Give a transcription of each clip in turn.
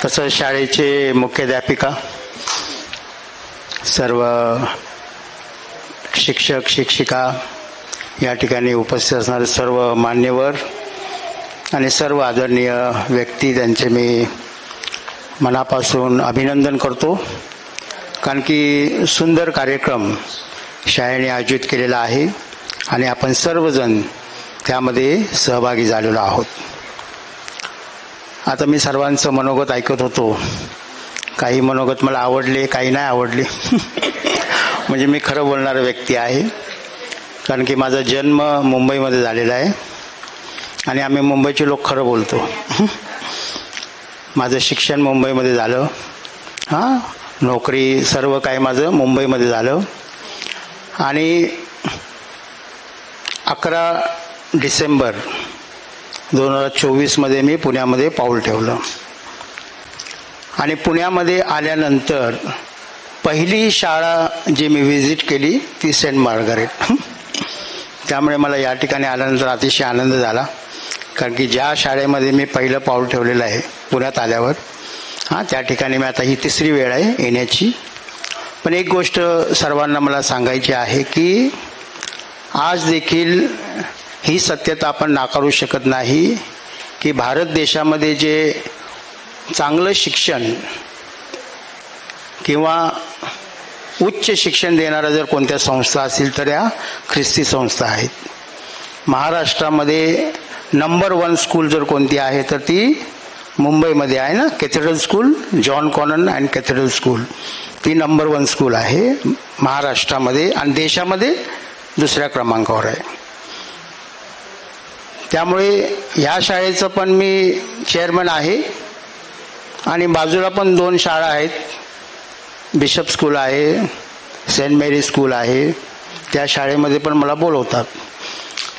तसंच शाळेचे मुख्याध्यापिका, सर्व शिक्षक शिक्षिका, या ठिकाणी उपस्थित असणारे सर्व मान्यवर आणि सर्व आदरणीय व्यक्ती, त्यांचे मी मनापासून अभिनंदन करतो. कारण की सुंदर कार्यक्रम शाळेने आयोजित केलेला आहे आणि आपण सर्वजण त्यामध्ये सहभागी झालेलो आहोत. आता मी सर्वांचं मनोगत ऐकत होतो. काही मनोगत मला आवडले, काही नाही आवडले. म्हणजे मी खरं बोलणारा व्यक्ती आहे, कारण की माझा जन्म मुंबईमध्ये झालेला आहे आणि आम्ही मुंबईचे लोक खरं बोलतो. माझं शिक्षण मुंबईमध्ये झालं, नोकरी सर्व काही माझं मुंबईमध्ये झालं आणि 11 डिसेंबर 2024 मध्ये मी पुण्यामध्ये पाऊल ठेवलं. आणि पुण्यामध्ये आल्यानंतर पहिली शाळा जी मी व्हिजिट केली ती सेंट मार्गारेट. त्यामुळे मला या ठिकाणी आल्यानंतर अतिशय आनंद झाला, कारण की ज्या शाळेमध्ये मी पहिलं पाऊल ठेवलेलं आहे पुण्यात आल्यावर, त्या ठिकाणी मी आता ही 3री वेळ आहे येण्याची. पण एक गोष्ट सर्वांना मला सांगायची आहे की आज देखील ही सत्यता आपण नाकारू शकत नाही की भारत देशामध्ये जे चांगलं शिक्षण किंवा उच्च शिक्षण देणाऱ्या जर कोणत्या संस्था असतील तर या ख्रिस्ती संस्था आहेत. महाराष्ट्रामध्ये नंबर 1 स्कूल जर कोणती आहे तर ती मुंबईमध्ये आहे ना, cathedral school, John Connon and cathedral school. ती नंबर 1 स्कूल आहे महाराष्ट्रामध्ये आणि देशामध्ये 2ऱ्या क्रमांकावर आहे. त्यामुळे ह्या शाळेचं पण मी चेअरमन आहे आणि बाजूला पण 2 शाळा आहेत. बिशप स्कूल आहे, सेंट मेरी स्कूल आहे. त्या शाळेमध्ये पण मला बोलवतात.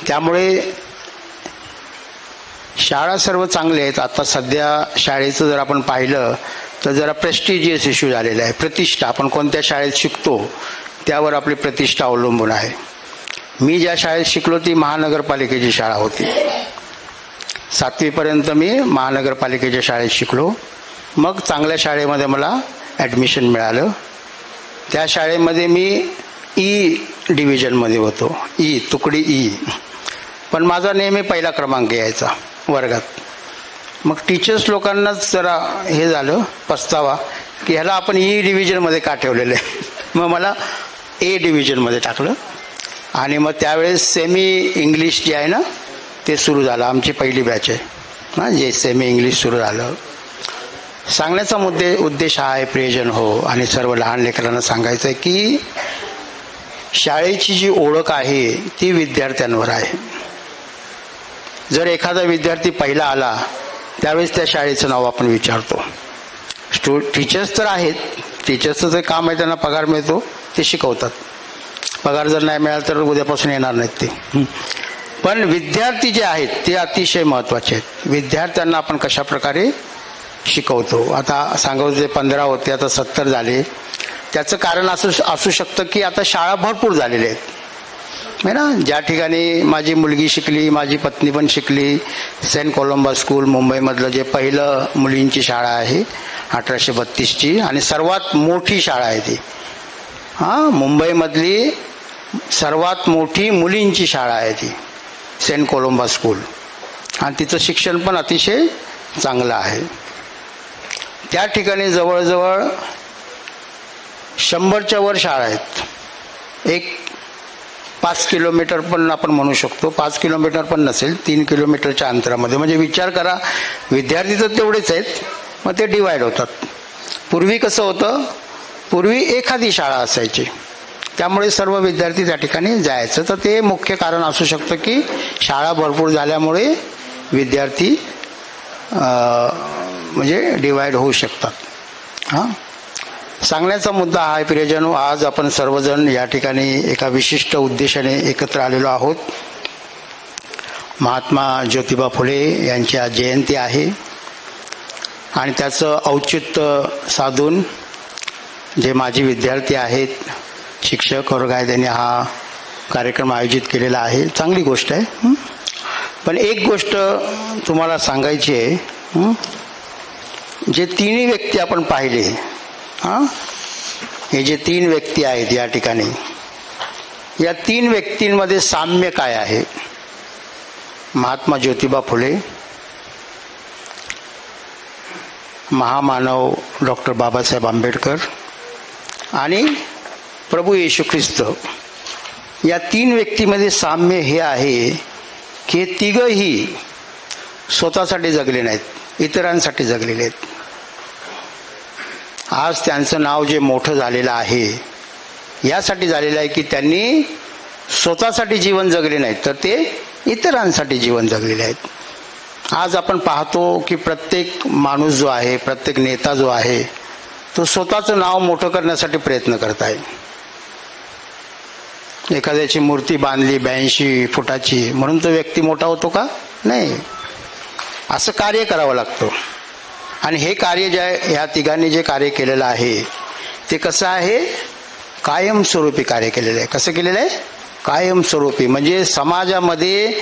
त्यामुळे शाळा सर्व चांगले आहेत. आता सध्या शाळेचं जर आपण पाहिलं तर जरा प्रेस्टिजियस इश्यू झालेला आहे. प्रतिष्ठा, आपण कोणत्या शाळेत शिकतो त्यावर आपली प्रतिष्ठा अवलंबून आहे. मी ज्या शाळेत शिकलो ती महानगरपालिकेची शाळा होती. 7वी पर्यंत मी महानगरपालिकेच्या शाळेत शिकलो. मग चांगल्या शाळेमध्ये मला ॲडमिशन मिळालं. त्या शाळेमध्ये मी ई डिव्हिजनमध्ये होतो, तुकडी ई. पण माझा नेहमी पहिला क्रमांक यायचा वर्गात. मग टीचर्स लोकांनाच जरा हे झालं, पस्तावा, की ह्याला आपण ई डिव्हिजनमध्ये का ठेवलेलं आहे. मग मला ए डिव्हिजनमध्ये टाकलं आणि मग त्यावेळेस सेमी इंग्लिश जे आहे ना ते सुरू झालं. आमची पहिली बॅच आहे जे सेमी इंग्लिश सुरू झालं. सांगण्याचा उद्देश हा आहे, प्रियजन हो, आणि सर्व लहान लेकरांना सांगायचं आहे की शाळेची जी ओळख आहे ती विद्यार्थ्यांवर आहे. जर एखादा विद्यार्थी पहिला आला त्यावेळेस त्या शाळेचं नाव आपण विचारतो. टीचर्स तर आहेत, टीचर्सचं जे काम आहे त्यांना पगार मिळतो, ते शिकवतात. पगार जर नाही मिळाला तर उद्यापासून येणार नाहीत ते. पण विद्यार्थी जे आहेत ते अतिशय महत्त्वाचे आहेत. विद्यार्थ्यांना आपण कशा प्रकारे शिकवतो. आता सांगोचे 15 होते, आता 70 झाले. त्याचं कारण असं असू शकतं की आता शाळा भरपूर झालेल्या आहेत आहे ना. ज्या ठिकाणी माझी मुलगी शिकली, माझी पत्नी पण शिकली, सेंट कोलंबा स्कूल मुंबईमधलं जे पहिलं मुलींची शाळा आहे 1832ची आणि सर्वात मोठी शाळा आहे ती. मुंबईमधली सर्वात मोठी मुलींची शाळा आहे ती सेंट कोलंबा स्कूल आणि तिचं शिक्षण पण अतिशय चांगलं आहे. त्या ठिकाणी जवळजवळ 100च्या वर शाळा आहेत. एक 5 किलोमीटर पण आपण म्हणू शकतो, 5 किलोमीटर पण नसेल, 3 किलोमीटरच्या अंतरामध्ये. म्हणजे विचार करा, विद्यार्थी तर तेवढेच आहेत, मग ते डिवाइड होतात. पूर्वी कसं होतं, पूर्वी एखादी शाळा असायची, त्यामुळे सर्व विद्यार्थी त्या ठिकाणी जायचं. तर ते मुख्य कारण असू शकतं की शाळा भरपूर झाल्यामुळे विद्यार्थी म्हणजे डिवाइड होऊ शकतात. सांगण्याचा मुद्दा हा आहे, प्रियजन, आज आपण सर्वजण या ठिकाणी एका विशिष्ट उद्देशाने एकत्र आलेलो आहोत. महात्मा ज्योतिबा फुले यांची आज जयंती आहे आणि त्याचं औचित्य साधून जे माजी विद्यार्थी आहेत, शिक्षक वर्ग आहे, त्यांनी हा कार्यक्रम आयोजित केलेला आहे. चांगली गोष्ट आहे. पण एक गोष्ट तुम्हाला सांगायची आहे जे तिन्ही व्यक्ती आपण पाहिले, हे जे 3 व्यक्ती आहेत या ठिकाणी, या 3 व्यक्तींमध्ये साम्य काय आहे? महात्मा ज्योतिबा फुले, महामानव डॉक्टर बाबासाहेब आंबेडकर आणि प्रभू येशू ख्रिस्त, या 3 व्यक्तीमध्ये साम्य हे आहे की हे तिघही स्वतःसाठी जगले नाहीत, इतरांसाठी जगलेले आहेत. आज त्यांचं नाव जे मोठं झालेलं आहे यासाठी झालेलं आहे की त्यांनी स्वतःसाठी जीवन जगले नाहीत, तर ते इतरांसाठी जीवन जगलेले आहेत. आज आपण पाहतो की प्रत्येक माणूस जो आहे, प्रत्येक नेता जो आहे, तो स्वतःचं नाव मोठं करण्यासाठी प्रयत्न करत आहे. एखाद्याची मूर्ती बांधली 82 फुटाची म्हणून तो व्यक्ती मोठा होतो का? नाही. असं कार्य करावं लागतं. आणि हे कार्य जे आहे, ह्या तिघांनी जे कार्य केलेलं आहे ते कसं आहे? कायमस्वरूपी कार्य केलेलं आहे. कसं केलेलं आहे? कायमस्वरूपी. म्हणजे समाजामध्ये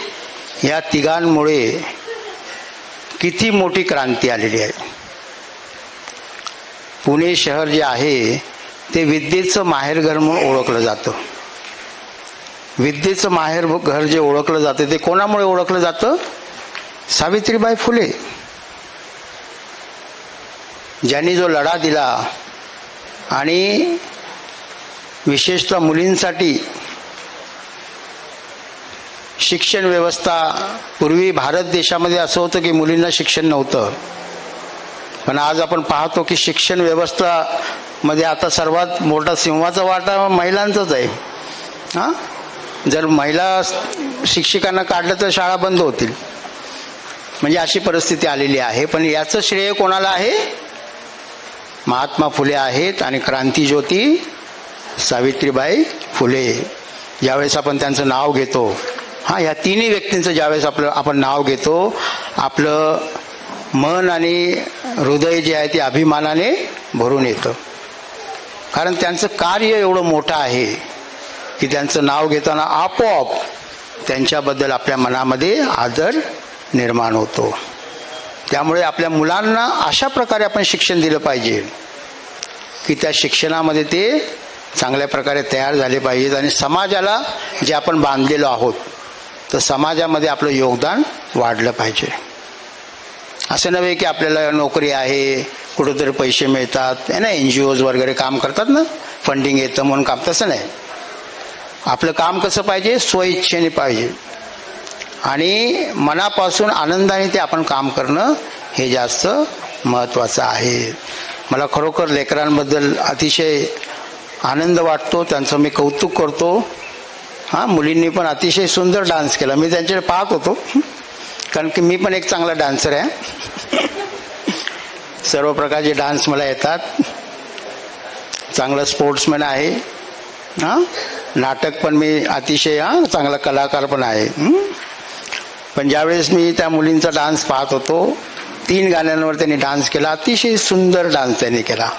या तिघांमुळे किती मोठी क्रांती आलेली आहे. पुणे शहर जे आहे ते विद्येचं माहेरघर म्हणून ओळखलं जातं. विद्येचं माहेरघर जे ओळखलं जातं ते कोणामुळे ओळखलं जातं? सावित्रीबाई फुले, ज्यांनी जो लढा दिला आणि विशेषतः मुलींसाठी शिक्षण व्यवस्था. पूर्वी भारत देशामध्ये असं होतं की मुलींना शिक्षण नव्हतं, पण आज आपण पाहतो की शिक्षण व्यवस्था मध्ये आता सर्वात मोठा सिंहाचा वाटा महिलांचाच आहे. जर महिला शिक्षिकांना काढलं तर शाळा बंद होतील, म्हणजे अशी परिस्थिती आलेली आहे. पण याचं श्रेय कोणाला आहे? महात्मा फुले आहेत आणि क्रांतीज्योती सावित्रीबाई फुले. ज्यावेळेस आपण त्यांचं नाव घेतो, या तिन्ही व्यक्तींचं ज्यावेळेस आपण नाव घेतो, आपलं मन आणि हृदय जे आहे ते अभिमानाने भरून येतं. कारण त्यांचं कार्य एवढं मोठं आहे की त्यांचं नाव घेताना आपोआप त्यांच्याबद्दल आपल्या मनामध्ये आदर निर्माण होतो. त्यामुळे आपल्या मुलांना अशा प्रकारे आपण शिक्षण दिलं पाहिजे की त्या शिक्षणामध्ये ते चांगल्या प्रकारे तयार झाले पाहिजेत आणि समाजाला जे आपण बांधलेलो आहोत तर समाजामध्ये आपलं योगदान वाढलं पाहिजे. असं नव्हे की आपल्याला नोकरी आहे, कुठेतरी पैसे मिळतात ना, NGOज वगैरे काम करतात ना, फंडिंग येतं म्हणून काम. तसं नाही. आपलं काम कसं पाहिजे? स्वइच्छेने पाहिजे आणि मनापासून आनंदाने ते आपण काम करणं हे जास्त महत्त्वाचं आहे. मला खरोखर लेकरांबद्दल अतिशय आनंद वाटतो, त्यांचं मी कौतुक करतो. मुलींनी पण अतिशय सुंदर डान्स केला. मी त्यांच्याकडे पाहत होतो कारण की मी पण एक चांगला डान्सर आहे. सर्व प्रकारचे डान्स मला येतात. चांगला स्पोर्ट्समॅन आहे. नाटक पण मी अतिशय चांगला कलाकार पण आहे. पण ज्यावेळेस मी त्या मुलींचा डान्स पाहत होतो, 3 गाण्यांवर त्यांनी डान्स केला. अतिशय सुंदर डान्स त्यांनी केला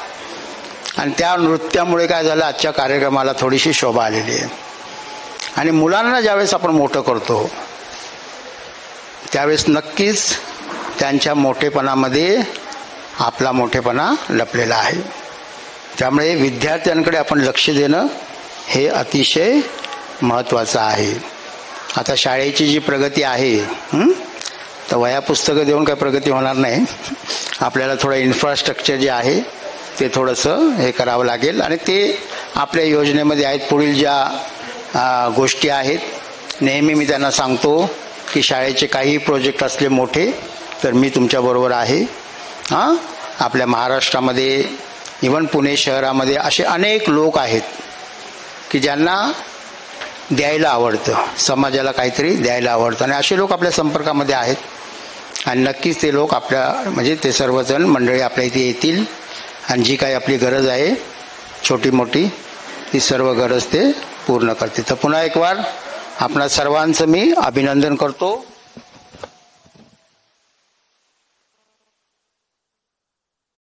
आणि त्या नृत्यामुळे काय झालं, आजच्या कार्यक्रमाला थोडीशी शोभा आलेली आहे. आणि मुलांना ज्यावेळेस आपण मोठं करतो त्यावेळेस नक्कीच त्यांच्या मोठेपणामध्ये आपला मोठेपणा लपलेला आहे. त्यामुळे विद्यार्थ्यांकडे आपण लक्ष देणं हे अतिशय महत्त्वाचं आहे. आता शाळेची जी प्रगती आहे तर वह्या पुस्तकं देऊन काही प्रगती होणार नाही. आपल्याला थोडं इन्फ्रास्ट्रक्चर जे आहे ते थोडंसं हे करावं लागेल आणि ते आपल्या योजनेमध्ये आहेत. पुढील ज्या गोष्टी आहेत, नेहमी मी त्यांना सांगतो की शाळेचे काही प्रोजेक्ट असले मोठे तर मी तुमच्याबरोबर आहे. आपल्या महाराष्ट्रामध्ये इव्हन पुणे शहरामध्ये असे अनेक लोक आहेत की ज्यांना द्यायला आवडतं, समाजाला काहीतरी द्यायला आवडतं आणि असे लोक आपल्या संपर्कामध्ये आहेत आणि नक्कीच ते लोक आपल्या म्हणजे ते सर्वजण मंडळी आपल्या इथे येतील आणि जी काही आपली गरज आहे छोटी मोठी ती सर्व गरज ते पूर्ण करते. तर पुन्हा एक वार आपणा सर्वांचं मी अभिनंदन करतो.